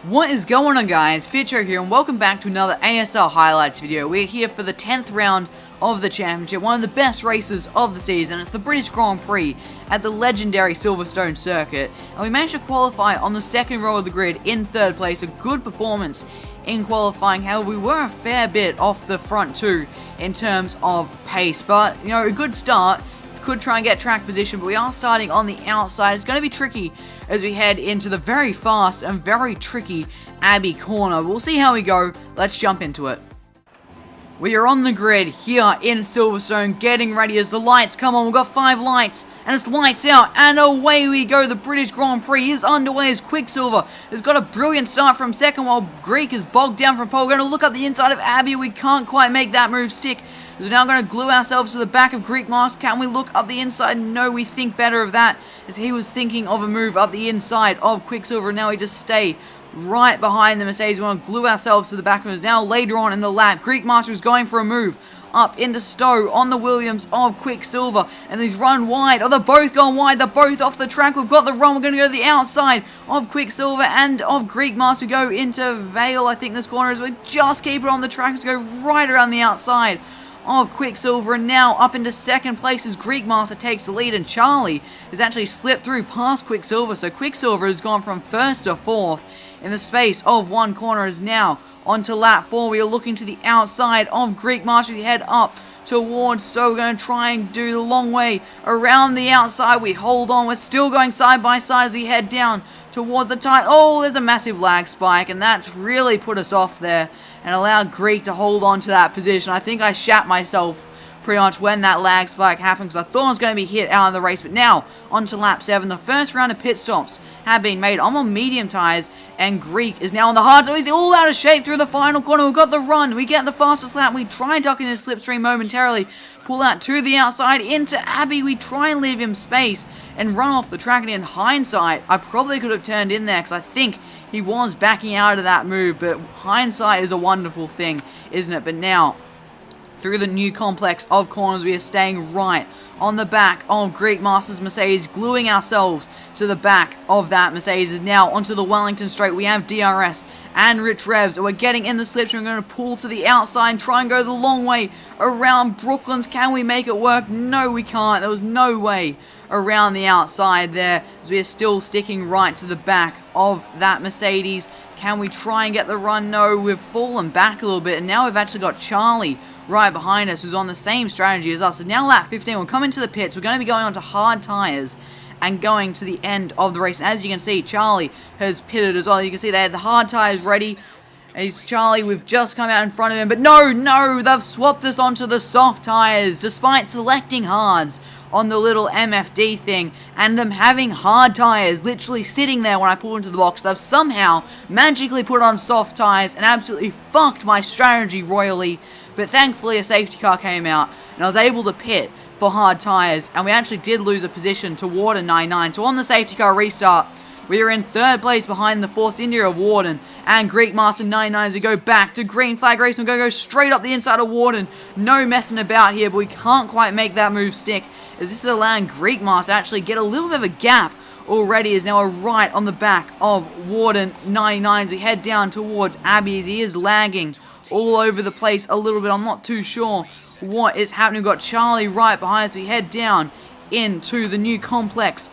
What is going on, guys? Fitcho here, and welcome back to another ASR highlights video. We're here for the 10th round of the championship, one of the best races of the season. It's the British Grand Prix at the legendary Silverstone circuit, and we managed to qualify on the second row of the grid in third place. A good performance in qualifying. However, we were a fair bit off the front too in terms of pace, but you know, a good start. Could try and get track position, but we are starting on the outside. It's going to be tricky as we head into the very fast and very tricky Abbey corner. We'll see how we go. Let's jump into it. We are on the grid here in Silverstone, getting ready as the lights come on. We've got 5 lights, and it's lights out, and away we go. The British Grand Prix is underway as Quicksilver has got a brilliant start from second, while Greek is bogged down from pole. We're going to look up the inside of Abbey. We can't quite make that move stick. We're now going to glue ourselves to the back of Greek Mask. Can we look up the inside? No, we think better of that, as he was thinking of a move up the inside of Quicksilver. Now we just stay right behind the Mercedes. We want to glue ourselves to the back of us. Now later on in the lap, Greek Master is going for a move up into Stowe on the Williams of Quicksilver, and he's run wide. Oh, they're both gone wide. They're both off the track. We've got the run. We're going to go to the outside of Quicksilver and of Greek Master. We go into Vale, I think this corner is. We just keep it on the track. Let's go right around the outside of Quicksilver, and now up into second place as Greek Master takes the lead, and Charlie has actually slipped through past Quicksilver. So Quicksilver has gone from first to fourth in the space of one corner. Is now onto lap 4. We are looking to the outside of Greek Master. We head up towards Stowe. We're going to try and do the long way around the outside. We hold on. We're still going side by side as we head down towards the tight. Oh, there's a massive lag spike, and that's really put us off there and allowed Greek to hold on to that position. I think I shat myself pretty much when that lag spike happened, because I thought I was going to be hit out of the race. But now, on to lap 7. The first round of pit stops have been made. I'm on medium tyres, and Greek is now on the hard. So he's all out of shape through the final corner. We've got the run. We get the fastest lap. We try and duck in his slipstream momentarily. Pull out to the outside into Abbey. We try and leave him space and run off the track. And in hindsight, I probably could have turned in there, because I think he was backing out of that move. But hindsight is a wonderful thing, isn't it? But now, through the new complex of corners, we are staying right on the back of Greek Master's Mercedes, gluing ourselves to the back of that Mercedes. Is now onto the Wellington straight. We have DRS and Rich Revs. We're getting in the slipstream. We're going to pull to the outside and try and go the long way around Brooklands. Can we make it work? No, we can't. There was no way around the outside there, as we are still sticking right to the back of that Mercedes. Can we try and get the run? No, we've fallen back a little bit, and now we've actually got Charlie right behind us, who's on the same strategy as us. So now lap 15, we'll come into the pits. We're going to be going on to hard tyres and going to the end of the race. As you can see, Charlie has pitted as well. You can see they had the hard tyres ready. It's Charlie, we've just come out in front of him, but no, they've swapped us onto the soft tyres, despite selecting hards on the little MFD thing, and them having hard tyres literally sitting there when I pulled into the box. They've somehow magically put on soft tyres and absolutely fucked my strategy royally. But thankfully a safety car came out, and I was able to pit for hard tyres, and we actually did lose a position to Warden 99. So on the safety car restart, we are in third place behind the Force India of Warden and Greek Master 99 as we go back to green flag race. We're going to go straight up the inside of Warden. No messing about here, but we can't quite make that move stick, as this is allowing Greek Master actually get a little bit of a gap already. Is now a right on the back of Warden 99 as we head down towards Abbey, as he is lagging all over the place a little bit. I'm not too sure what is happening. We've got Charlie right behind us. We head down into the new complex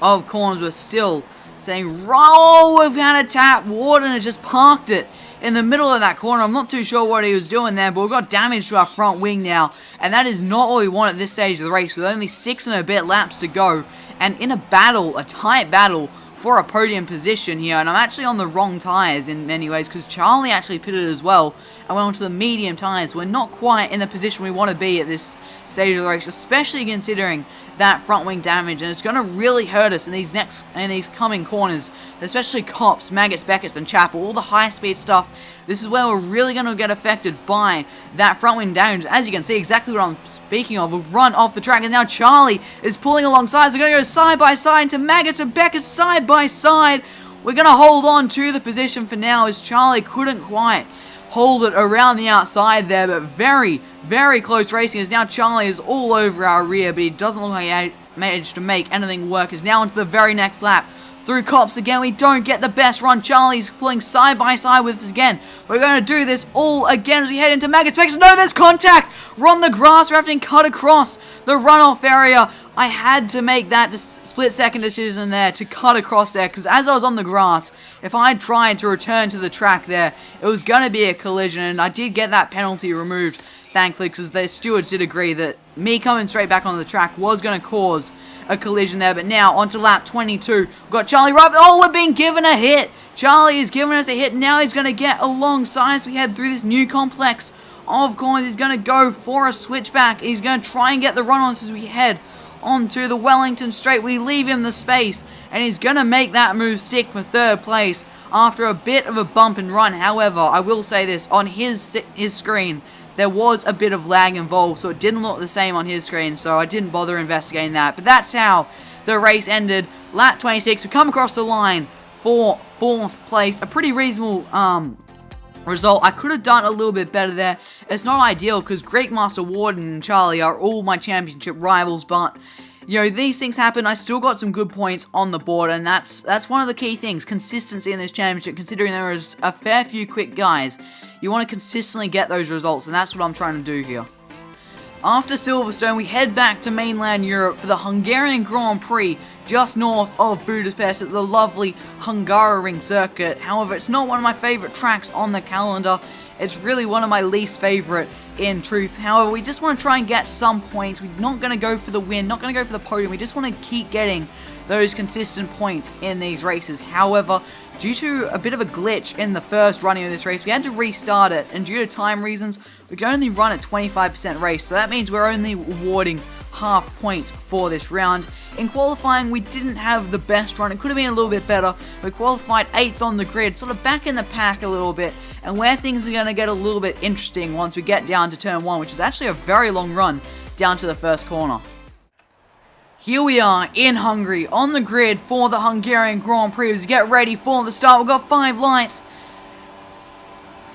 of corners. We're still saying, roll, we've had a tap. Warden has just parked it in the middle of that corner. I'm not too sure what he was doing there, but we've got damage to our front wing now, and that is not what we want at this stage of the race, with only 6 and a bit laps to go, and in a battle, a tight battle for a podium position here. And I'm actually on the wrong tyres in many ways, because Charlie actually pitted as well and went onto the medium tyres. We're not quite in the position we want to be at this stage of the race, especially considering that front wing damage, and it's going to really hurt us in these coming corners, especially Cops, Maggots, Beckett's, and Chapel, all the high speed stuff. This is where we're really going to get affected by that front wing damage. As you can see, exactly what I'm speaking of. We've run off the track, and now Charlie is pulling alongside. So we're going to go side by side into Maggots and Beckett's side by side. We're going to hold on to the position for now, as Charlie couldn't quite hold it around the outside there, but very close racing, as now Charlie is all over our rear, but he doesn't look like he managed to make anything work. Is now into the very next lap. through Cops again. We don't get the best run. Charlie's pulling side by side with us again. We're going to do this all again as we head into Mega Specs. No, there's contact! We're on the grass. We're having to cut across the runoff area. I had to make that split-second decision there to cut across there, because as I was on the grass, if I had tried to return to the track there, it was going to be a collision, and I did get that penalty removed, thankfully, because the stewards did agree that me coming straight back onto the track was going to cause a collision there. But now, onto lap 22, we've got Charlie right. Oh, we're being given a hit. Charlie is giving us a hit. Now he's going to get alongside as we head through this new complex of corners. He's going to go for a switchback. He's going to try and get the run-ons as we head onto the Wellington Straight. We leave him the space, and he's going to make that move stick for third place after a bit of a bump and run. However, I will say this, on his screen, there was a bit of lag involved, so it didn't look the same on his screen, so I didn't bother investigating that. But that's how the race ended. Lap 26, we come across the line for 4th place. A pretty reasonable result. I could have done a little bit better there. It's not ideal because Greek Master Warden and Charlie are all my championship rivals, but you know, these things happen. I still got some good points on the board, and that's one of the key things, consistency in this championship, considering there is a fair few quick guys. You want to consistently get those results, and that's what I'm trying to do here. After Silverstone, we head back to mainland Europe for the Hungarian Grand Prix just north of Budapest at the lovely Hungaroring circuit. However, it's not one of my favourite tracks on the calendar. It's really one of my least favourite in truth. However, we just want to try and get some points. We're not going to go for the win, not going to go for the podium. We just want to keep getting those consistent points in these races. However, due to a bit of a glitch in the first running of this race, we had to restart it, and due to time reasons, we can only run at 25% race, so that means we're only awarding half points for this round. In qualifying, we didn't have the best run. It could have been a little bit better. We qualified 8th on the grid, sort of back in the pack a little bit, and where things are going to get a little bit interesting once we get down to turn 1, which is actually a very long run down to the first corner. Here we are in Hungary, on the grid for the Hungarian Grand Prix. As we get ready for the start, we've got 5 lights.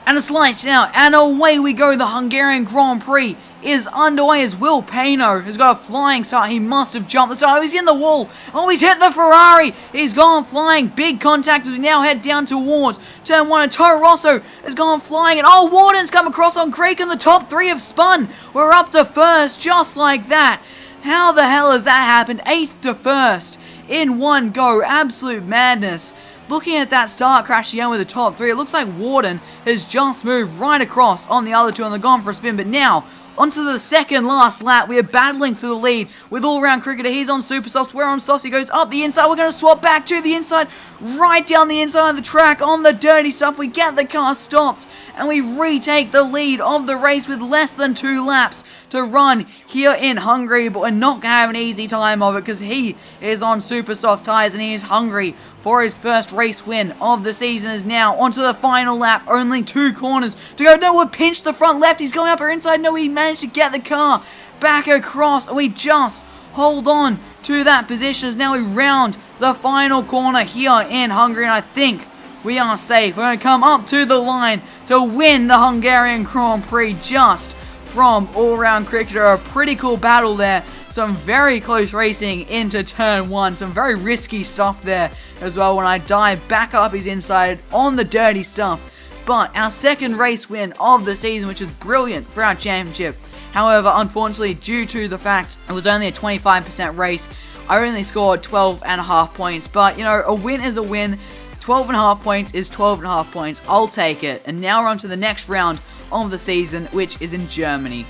And it's lights out, and away we go. The Hungarian Grand Prix is underway as Will Pano has got a flying start. He must have jumped the start. Oh, he's in the wall. Oh, he's hit the Ferrari. He's gone flying. Big contact as we now head down towards turn 1. And Toro Rosso has gone flying. And oh, Warden's come across on Creek, and the top 3 have spun. We're up to first just like that. How the hell has that happened? 8th to first in one go. Absolute madness. Looking at that start crash again with the top 3, it looks like Warden has just moved right across on the other 2 and they're gone for a spin. But now, onto the second last lap, we are battling for the lead with all-round cricketer. He's on super softs, we're on softs. He goes up the inside. We're going to swap back to the inside, right down the inside of the track on the dirty stuff. We get the car stopped and we retake the lead of the race with less than 2 laps to run here in Hungary. But we're not going to have an easy time of it because he is on super soft tyres and he is hungry for his first race win of the season. Is now onto the final lap. Only 2 corners to go. No, we're pinched the front left. He's going up our inside. No, he managed to get the car back across. And we just hold on to that position as now we round the final corner here in Hungary. And I think we are safe. We're going to come up to the line to win the Hungarian Grand Prix just from all-round cricketer. A pretty cool battle there. Some very close racing into turn 1. Some very risky stuff there as well when I dive back up his inside on the dirty stuff. But our second race win of the season, which is brilliant for our championship. However, unfortunately, due to the fact it was only a 25% race, I only scored 12.5 points. But, you know, a win is a win. 12.5 points is 12.5 points. I'll take it. And now we're on to the next round of the season, which is in Germany.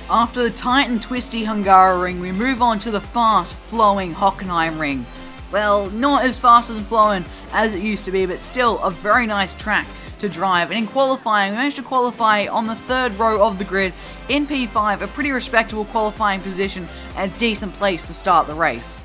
After the tight and twisty Hungaroring, we move on to the fast-flowing Hockenheimring. Well, not as fast and flowing as it used to be, but still a very nice track to drive. And in qualifying, we managed to qualify on the 3rd row of the grid in P5, a pretty respectable qualifying position and a decent place to start the race.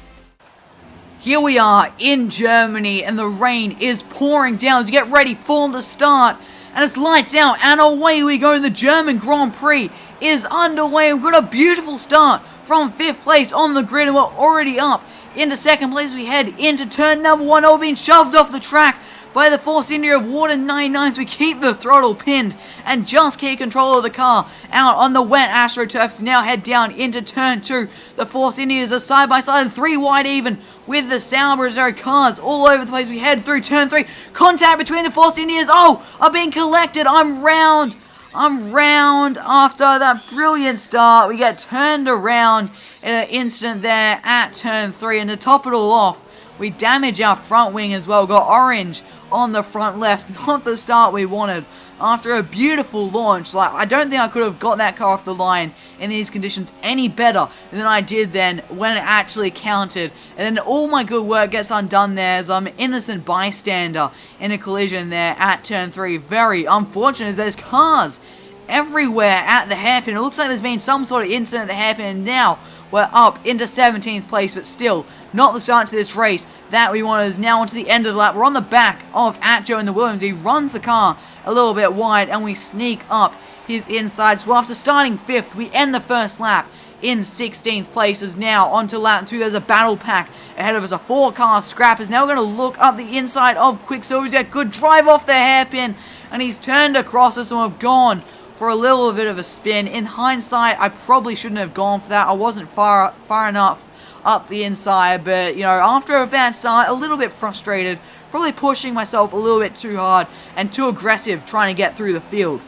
Here we are in Germany, and the rain is pouring down as we get ready for the start. And it's lights out, and away we go. The German Grand Prix is underway. We've got a beautiful start from 5th place on the grid, and we're already up into 2nd place. We head into turn number 1. Oh, being shoved off the track by the Force India of Water 99s. We keep the throttle pinned and just keep control of the car out on the wet AstroTurfs. We now head down into turn 2. The Force Indias are side by side and 3 wide even with the Sauber cars all over the place. We head through turn 3. Contact between the Force Indias. Oh, I'm being collected. I'm round after that brilliant start. We get turned around in an instant there at turn 3. And to top it all off, we damage our front wing as well. Got orange on the front left. Not the start we wanted. After a beautiful launch, like, I don't think I could have got that car off the line in these conditions any better than I did then when it actually counted. And then all my good work gets undone there as I'm an innocent bystander in a collision there at turn 3. Very unfortunate as there's cars everywhere at the hairpin. It looks like there's been some sort of incident at the hairpin, and now we're up into 17th place, but still not the start to this race that we wanted. Is now onto the end of the lap. We're on the back of Atjo in the Williams. He runs the car a little bit wide and we sneak up his inside. So after starting 5th, we end the first lap in 16th place. Is now onto lap 2. There's a battle pack ahead of us, a 4-car scrappers. Now we're going to look up the inside of Quicksilver. He's got a good drive off the hairpin and he's turned across us, and we've gone for a little bit of a spin. In hindsight, I probably shouldn't have gone for that. I wasn't far enough up the inside, but you know, after a bad start, a little bit frustrated, probably pushing myself a little bit too hard and too aggressive trying to get through the field.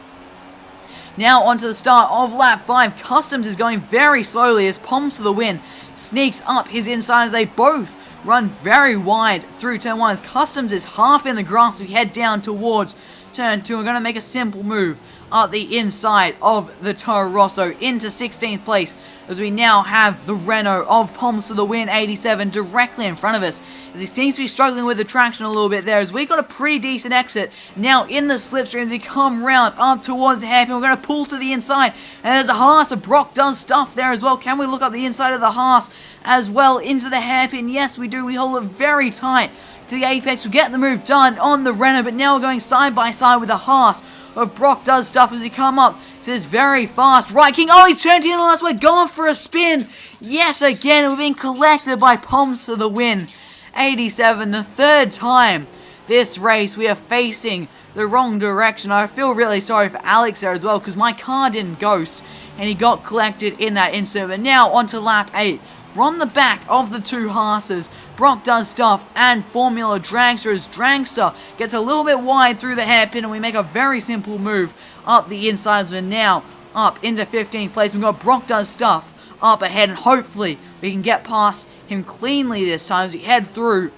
Now onto the start of lap 5. Customs is going very slowly as Palms to the win sneaks up his inside as they both run very wide through turn 1. As Customs is half in the grass, we head down towards turn 2. We're going to make a simple move up the inside of the Toro Rosso into 16th place, as we now have the Renault of Palms to the win 87 directly in front of us, as he seems to be struggling with the traction a little bit there, as we got a pretty decent exit now in the slipstream as we come round up towards the hairpin. We're going to pull to the inside, and there's a Haas, and Brock does stuff there as well. Can we look up the inside of the Haas as well into the hairpin? Yes, we do. We hold it very tight to the apex. We get the move done on the Renault, but now we're going side by side with the Haas of Brock does stuff as we come up to this very fast right king. Oh, he turned in on us. We're going for a spin. Yes, again, we're being collected by Palms to the win 87. The 3rd time this race we are facing the wrong direction. I feel really sorry for Alex there as well, because my car didn't ghost and he got collected in that instant. But now onto lap 8. We're on the back of the 2 Haases. Brock does stuff and Formula Dragster, as Dragster gets a little bit wide through the hairpin, and we make a very simple move up the insides. We're now up into 15th place. We've got Brock does stuff up ahead, and hopefully we can get past him cleanly this time as we head through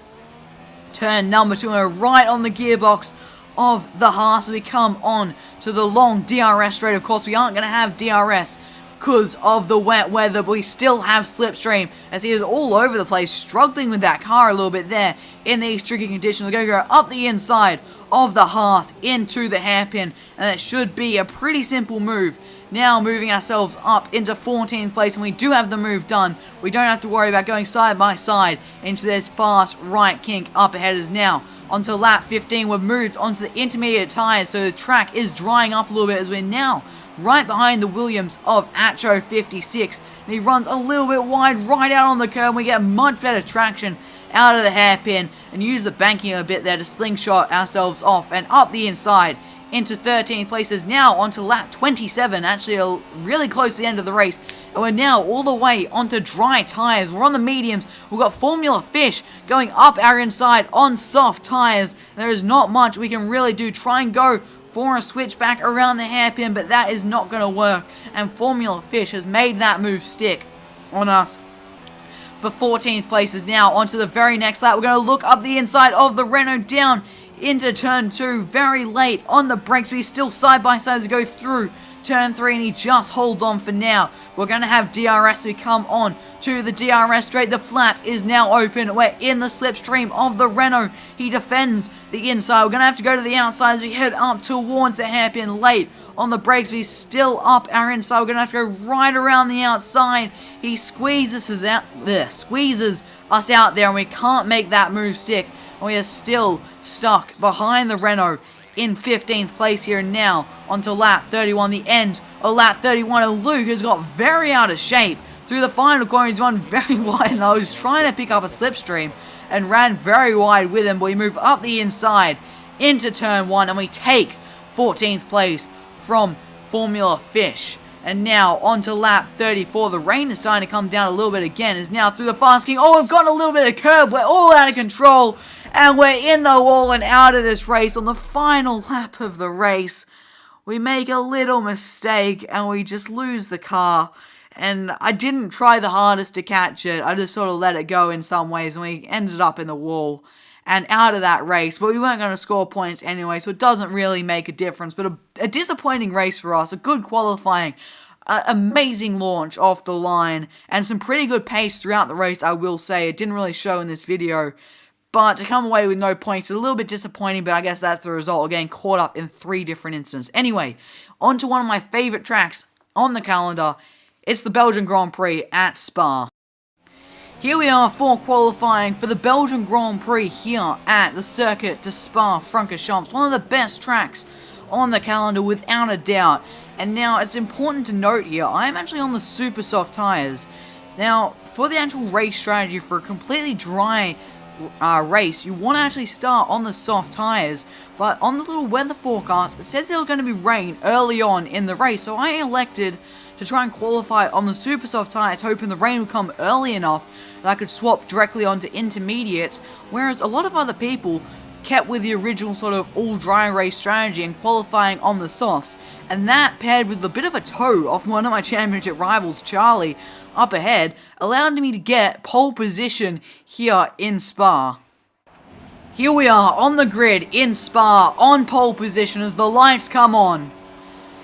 turn number 2. And we're right on the gearbox of the Haas. We come on to the long DRS straight. Of course, we aren't going to have DRS because of the wet weather, but we still have slipstream as he is all over the place, struggling with that car a little bit there in these tricky conditions. We're going to go up the inside of the Haas into the hairpin, and it should be a pretty simple move. Now moving ourselves up into 14th place, and we do have the move done. We don't have to worry about going side by side into this fast right kink up ahead. Is now onto lap 15. We've moved onto the intermediate tyres, so the track is drying up a little bit as we're now right behind the Williams of Atcho 56. And he runs a little bit wide right out on the curb. We get much better traction out of the hairpin and use the banking a bit there to slingshot ourselves off and up the inside into 13th places. Now onto lap 27, actually really close to the end of the race. And we're now all the way onto dry tyres. We're on the mediums. We've got Formula Fish going up our inside on soft tyres. There is not much we can really do. Try and go for a switch back around the hairpin, but that is not going to work, and Formula Fish has made that move stick on us for 14th places. Now onto the very next lap. We're going to look up the inside of the Renault down into turn 2 very late on the brakes, but he's still side by side as we go through turn 3, and he just holds on for now. We're going to have DRS. We come on to the DRS straight. The flap is now open. We're in the slipstream of the Renault. He defends the inside. We're going to have to go to the outside as we head up towards the hairpin late on the brakes. But he's still up our inside. We're going to have to go right around the outside. He squeezes us out there, and we can't make that move stick. And we are still stuck behind the Renault in 15th place here. Now onto lap 31, the end of lap 31, and Luke has got very out of shape through the final corner. He's run very wide, and I was trying to pick up a slipstream and ran very wide with him, but we move up the inside into turn 1, and we take 14th place from Formula Fish. And now on to lap 34. The rain is starting to come down a little bit again. Is now through the fast king. Oh, we've got a little bit of curb. We're all out of control. And we're in the wall and out of this race on the final lap of the race. We make a little mistake and we just lose the car. And I didn't try the hardest to catch it. I just sort of let it go in some ways. And we ended up in the wall and out of that race, but we weren't going to score points anyway, so it doesn't really make a difference. But a disappointing race for us, a good qualifying, amazing launch off the line, and some pretty good pace throughout the race, I will say. It didn't really show in this video, but to come away with no points is a little bit disappointing, but I guess that's the result of getting caught up in 3 different incidents. Anyway, on to one of my favourite tracks on the calendar. It's the Belgian Grand Prix at Spa. Here we are for qualifying for the Belgian Grand Prix here at the Circuit de Spa-Francorchamps. One of the best tracks on the calendar without a doubt. And now it's important to note here, I am actually on the super soft tyres. Now, for the actual race strategy for a completely dry race, you want to actually start on the soft tyres. But on the little weather forecast, it said there was going to be rain early on in the race. So I elected to try and qualify on the super soft tyres, hoping the rain would come early enough that I could swap directly onto intermediates, whereas a lot of other people kept with the original sort of all dry race strategy and qualifying on the softs, and that paired with a bit of a tow off one of my championship rivals, Charlie, up ahead, allowed me to get pole position here in Spa. Here we are on the grid in Spa, on pole position as the lights come on.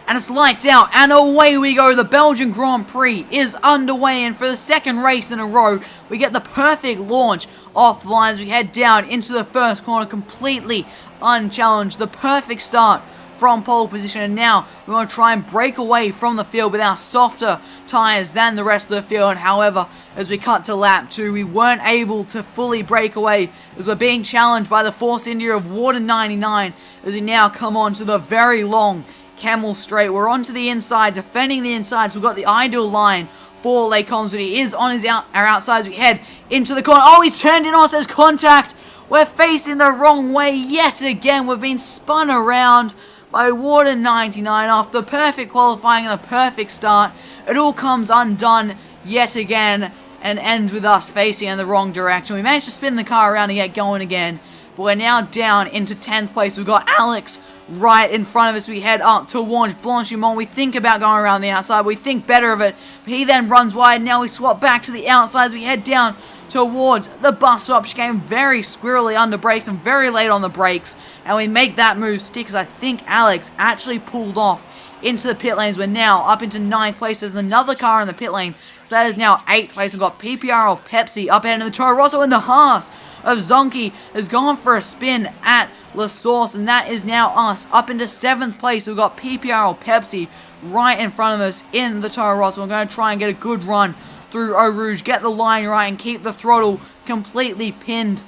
And it's lights out, and away we go. The Belgian Grand Prix is underway, and for the second race in a row, we get the perfect launch off the line as we head down into the first corner, completely unchallenged. The perfect start from pole position, and now we want to try and break away from the field with our softer tyres than the rest of the field. However, as we cut to lap 2, we weren't able to fully break away as we're being challenged by the Force India of Water 99 as we now come on to the very long Camel Straight. We're onto the inside, defending the inside, so we've got the ideal line for Les Combs, but he is on our outside as we head into the corner. Oh, he's turned in on us, there's contact. We're facing the wrong way yet again. We've been spun around by Water 99 after the perfect qualifying and the perfect start. It all comes undone yet again and ends with us facing in the wrong direction. We managed to spin the car around and get going again, but we're now down into 10th place. We've got Alex right in front of us. We head up towards Blanchimont. We think about going around the outside. We think better of it. But he then runs wide. Now we swap back to the outside as we head down towards the bus stop. She came very squirrely under brakes and very late on the brakes. And we make that move stick because I think Alex actually pulled off into the pit lanes. We're now up into 9th place. There's another car in the pit lane. So that is now 8th place. We've got PPR or Pepsi up ahead in the Toro Rosso, and the Haas of Zonky has gone for a spin at La Source, and that is now us up into 7th place. We've got PPR or Pepsi right in front of us in the Toro Rosso. We're going to try and get a good run through Eau Rouge, get the line right, and keep the throttle completely pinned.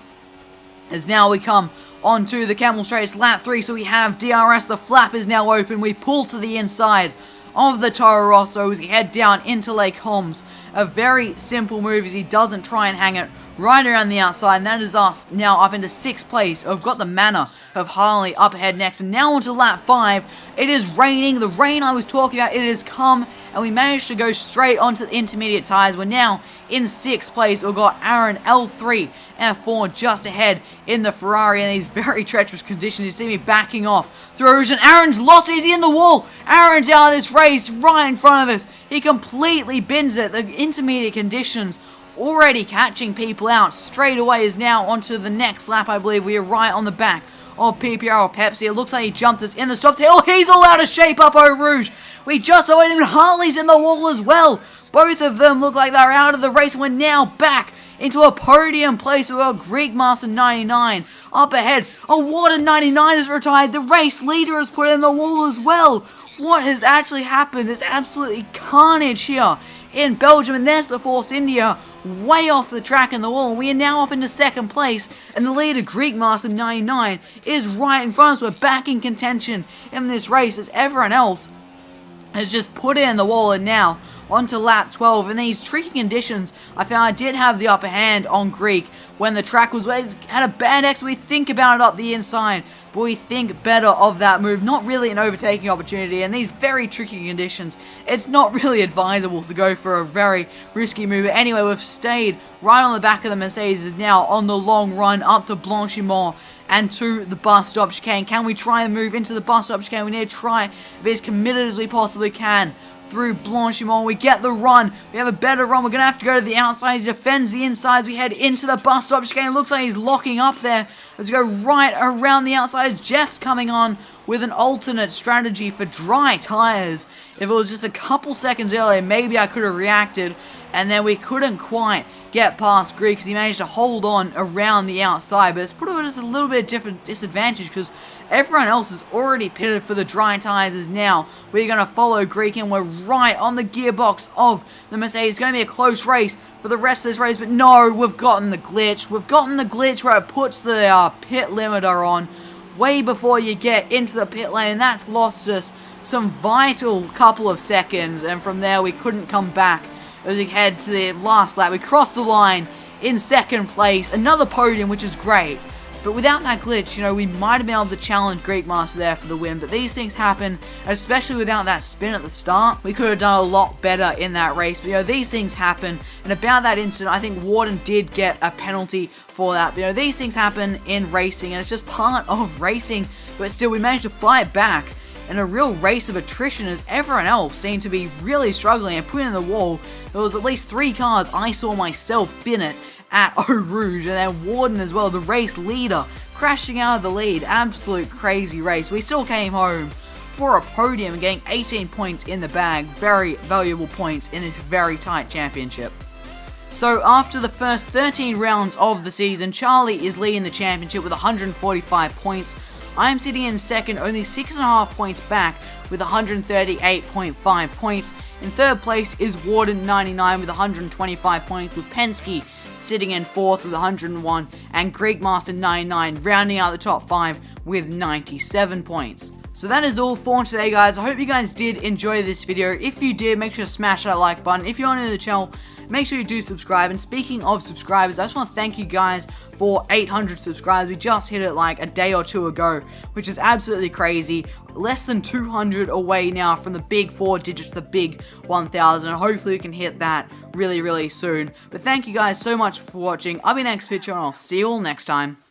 As now we come onto the Camel Straight. It's lap 3, so we have DRS. The flap is now open. We pull to the inside of the Toro Rosso as we head down into Les Combs. A very simple move as he doesn't try and hang it right around the outside, and that is us now up into 6th place. We've got the Manor of Harley up ahead next, and now onto lap 5. It is raining. The rain I was talking about, it has come, and we managed to go straight onto the intermediate tyres. We're now in 6th place. We've got Aaron L3 F4 just ahead in the Ferrari in these very treacherous conditions. You see me backing off through Rouge, and Aaron's lost. He's in the wall. Aaron's out of this race right in front of us. He completely bins it. The intermediate conditions already catching people out straight away. Is now onto the next lap. I believe we are right on the back of PPR or Pepsi. It looks like he jumped us in the stops. Oh, he's all out of shape up Eau Rouge. We just avoided him. Harley's in the wall as well. Both of them look like they're out of the race. We're now back into a podium place. We've got Greek Master 99 up ahead. Oh, Water 99 has retired. The race leader has put in the wall as well. What has actually happened is absolutely carnage here in Belgium, and there's the Force India way off the track in the wall. We are now up into 2nd place, and the leader, Greek Master 99, is right in front of us. We're back in contention in this race as everyone else has just put in the wall, and now onto lap 12. In these tricky conditions, I found I did have the upper hand on Greek, when the track was where he's had a bad exit. We think about it up the inside, but we think better of that move. Not really an overtaking opportunity. In these very tricky conditions, it's not really advisable to go for a very risky move. But anyway, we've stayed right on the back of the Mercedes, is now on the long run up to Blanchimont and to the bus stop chicane. Can we try and move into the bus stop chicane? We need to try be as committed as we possibly can through Blanchimont. We get the run. We have a better run. We're going to have to go to the outside. He defends the insides. We head into the bus stop chicane. It looks like he's locking up there. Let's go right around the outside. Jeff's coming on with an alternate strategy for dry tires. If it was just a couple seconds earlier, maybe I could have reacted, and then we couldn't quite get past Greek because he managed to hold on around the outside. But it's put us a little bit of different disadvantage because everyone else is already pitted for the dry tires. Is now we're going to follow Greek, and we're right on the gearbox of the Mercedes. It's going to be a close race for the rest of this race, but no, we've gotten the glitch. We've gotten the glitch where it puts the pit limiter on way before you get into the pit lane, and that's lost us some vital couple of seconds, and from there we couldn't come back. As we head to the last lap, we crossed the line in second place. Another podium, which is great. But without that glitch, you know, we might have been able to challenge Greek Master there for the win. But these things happen, especially without that spin at the start. We could have done a lot better in that race. But, you know, these things happen. And about that incident, I think Warden did get a penalty for that. But, you know, these things happen in racing, and it's just part of racing. But still, we managed to fight back in a real race of attrition as everyone else seemed to be really struggling and putting in the wall. There was at least 3 cars I saw myself bin it at Eau Rouge, and then Warden as well, the race leader, crashing out of the lead. Absolute crazy race. We still came home for a podium and getting 18 points in the bag. Very valuable points in this very tight championship. So after the first 13 rounds of the season, Charlie is leading the championship with 145 points. I am sitting in second, only 6.5 points back with 138.5 points. In third place is Warden 99 with 125 points, with Penske sitting in fourth with 101, and Greek Master 99 rounding out the top 5 with 97 points. So that is all for today, guys. I hope you guys did enjoy this video. If you did, make sure to smash that like button. If you're new to the channel, make sure you do subscribe. And speaking of subscribers, I just want to thank you guys for 800 subscribers. We just hit it like a day or two ago, which is absolutely crazy. Less than 200 away now from the big 4 digits, the big 1000. And hopefully we can hit that really, really soon. But thank you guys so much for watching. I'll be next Fitcho, and I'll see you all next time.